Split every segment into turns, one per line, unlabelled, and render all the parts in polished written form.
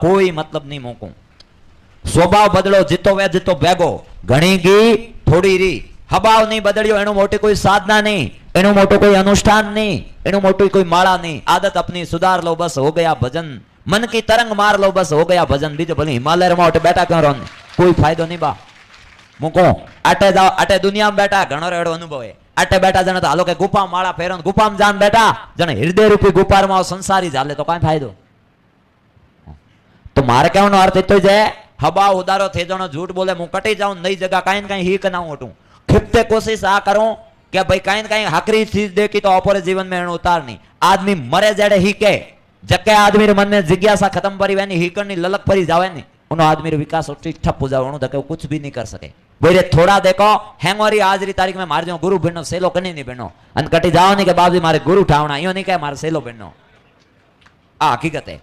कोई मतलब नहीं मोको स्वभाव बदलो जीतो वे जीतो भेगो घणी गी थोड़ी री हबाव नहीं बदलियो एनु मोटी कोई साधना नहीं एनु मोटो कोई अनुष्ठान नहीं एनु मोटी कोई माला नहीं आदत अपनी सुधार लो बस हो गया भजन मन की तरंग मार लो बस हो गया भजन बीजो भले हिमालय में उठे बैठा क्यों रोने कोई फायदो नहीं बा मुको अटे जाओ अटे दुनिया में बैठा घणो रेड़ो अनुभव है अटे बैठा जने तो हालो के गुफा माला फेरो गुफा में जान बैठा जने हृदय रूपी गुफा में संसारी जाले तो काई फायदो तो मारे कहनो अर्थ इतो जे हबा उदारो थे जणो झूठ बोले मु कटी जाऊं नई जगह काई न काई ही ना उठूं खिपते कोशिश आ करूं कि भाई काई न काई हकरी चीज देखी तो अपरे जीवन में एनो उतार नहीं आदमी मरे जड़े ही के जके आदमी रे मन में जिज्ञासा खत्म परी वेनी हीकनी ललक परी जावे नी उनो आदमी रो विकास उठी ठप हो जावणो तो कुछ भी नहीं कर सके बोले थोड़ा देखो हेंगोरी आज री तारीख में मार जो गुरु बनो सेलो कनी नहीं बनो अन कटी जाओ नहीं के बाबू मारे गुरु ठावना यो नहीं के मारे सेलो बनो आ हकीकत है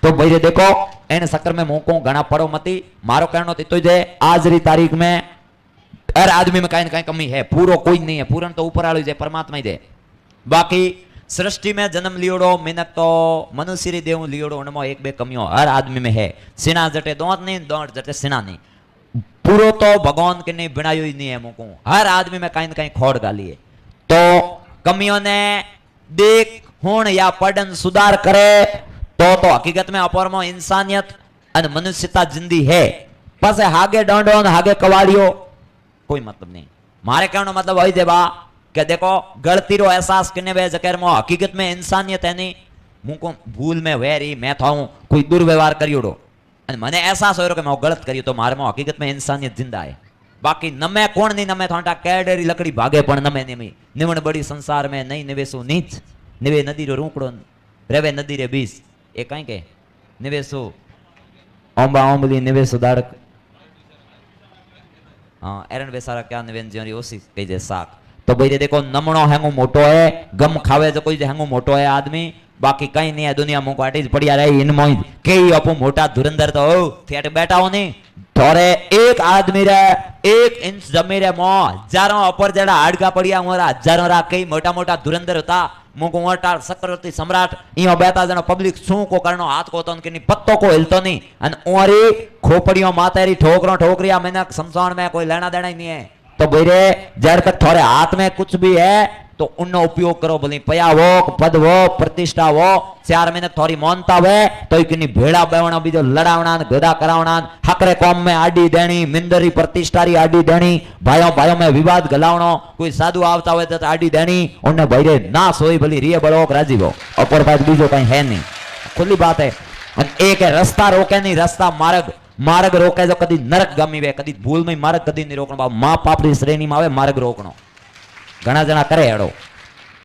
तो भाई देखो एने चक्कर में मोको घना पड़ो मती मारो कहनो तो जे आज री तारीख में हर आदमी में कहीं न कहीं कमी है पूरो कोई नहीं है पूरन तो ऊपर वाली जे परमात्मा ही दे बाकी सृष्टि में जन्म लियोड़ो मिनक तो मनुष्य री देव लियोड़ो उनमें एक बे कमियों हर आदमी में है सिना जटे दोंत नहीं दोंत जटे सिना नहीं पूरो तो भगवान के नहीं बनायो ही नहीं है मोको हर आदमी में कहीं न कहीं खोड़ गाली है तो कमियों ने देख होण या पढ़न सुधार करे तो हकीकत में अपर में इंसानियत और मनुष्यता जिंदी है पासे हागे डोंडो हागे कवाड़ियो कोई मतलब नहीं मारे कहने मतलब वही दे बा कि देखो गलती रो एहसास करने वे जकर मो हकीकत में इंसानियत है नहीं मुको भूल में वेरी मैं थाऊं कोई दुर्व्यवहार करियोड़ो અને મને એહસાસ હોય કે મેં ગલત કર્યું તો મારામાં હકીકતમાં ઇન્સાનિયત જિંદા है बाकी नमे कोण नहीं नमे थोड़ा कैडेरी लकड़ी भागे पण नमे नहीं निवण बड़ी संसार में नहीं निवेसो नीच निवे नदी रो रूकड़ो रेवे नदी रे बीज ए कहीं के निवेसो ओंबा ओंबली निवेसो दाड़क हाँ एरन बेसारा क्या निवेन जोरी ओसी कही दे साक तो भाई देखो नमणो हैंगो मोटो है गम खावे जो कोई हैंगो मोटो है आदमी बाकी कहीं नहीं है दुनिया में पार्टी पड़िया रही इन मोई कई अपो मोटा धुरंधर तो थिएटर बैठा हो नहीं थोड़े एक आदमी रे 1 इंच जमी रे मो हजारों अपर जड़ा हाड़का पड़िया मोरा हजारों रा कई मोटा मोटा धुरंधर होता मुको मोटा चक्रवर्ती सम्राट इयो बेता जनो पब्लिक शू को करनो हाथ को तो उनके नहीं पत्तों को हिलतो नहीं अन ओरी खोपड़ियों मातेरी ठोकरो ठोकरिया मैंने समसान में कोई लेना देना ही नहीं है तो बेरे जड़ तक थोड़े हाथ में कुछ भी है तो उननो उपयोग करो बोली पया वो पद वो प्रतिष्ठा वो 4 महीने थोड़ी मौनता वे तो इकनी भेड़ा बेवना बीजो लड़ावना गदा करावना हकरे कौम में आडी देनी मिंदरी प्रतिष्ठारी आडी देनी भाइयों भाइयों में विवाद गलावनो कोई साधु आवता हुए तो आडी देनी उन्हें भैरे ना सोई भली रिये बड़ो राजी वो अपर बात बीजो कहीं है नहीं खुली बात है एक है रास्ता रोके नहीं रास्ता मार्ग मार्ग रोके जो कदी नरक गमी वे कदी भूल में मार्ग कदी नहीं रोकनो मां पापड़ी श्रेणी में आवे मार्ग रोकनो घना जना करे हेड़ो